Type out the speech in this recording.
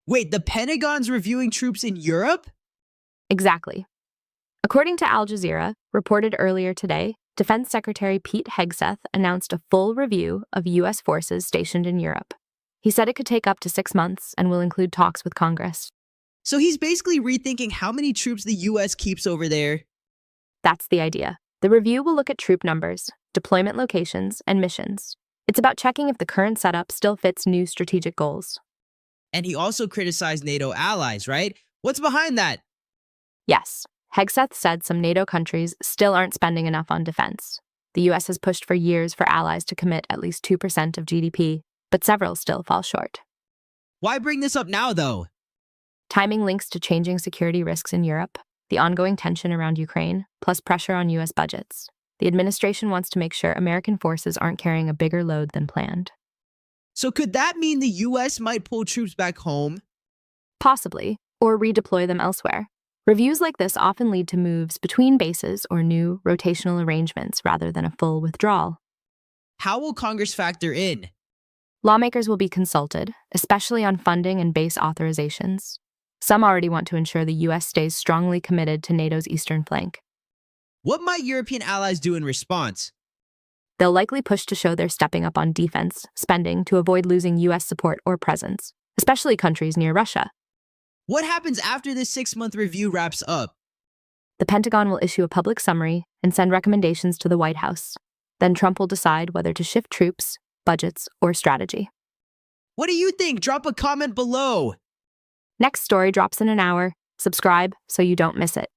Wait, the Pentagon's reviewing troops in Europe? Exactly. According to Al Jazeera, reported earlier today, Defense Secretary Pete Hegseth announced a full review of U.S. forces stationed in Europe. He said it could take up to 6 months and will include talks with Congress. So he's basically rethinking how many troops the U.S. keeps over there. That's the idea. The review will look at troop numbers, deployment locations, and missions. It's about checking if the current setup still fits new strategic goals. And he also criticized NATO allies, right? What's behind that? Yes, Hegseth said some NATO countries still aren't spending enough on defense. The U.S. has pushed for years for allies to commit at least 2% of GDP, but several still fall short. Why bring this up now, though? Timing links to changing security risks in Europe, the ongoing tension around Ukraine, plus pressure on U.S. budgets. The administration wants to make sure American forces aren't carrying a bigger load than planned. So could that mean the U.S. might pull troops back home? Possibly, or redeploy them elsewhere. Reviews like this often lead to moves between bases or new rotational arrangements rather than a full withdrawal. How will Congress factor in? Lawmakers will be consulted, especially on funding and base authorizations. Some already want to ensure the U.S. stays strongly committed to NATO's eastern flank. What might European allies do in response? They'll likely push to show they're stepping up on defense spending to avoid losing U.S. support or presence, especially countries near Russia. What happens after this 6-month review wraps up? The Pentagon will issue a public summary and send recommendations to the White House. Then Trump will decide whether to shift troops, budgets, or strategy. What do you think? Drop a comment below. Next story drops in an hour. Subscribe so you don't miss it.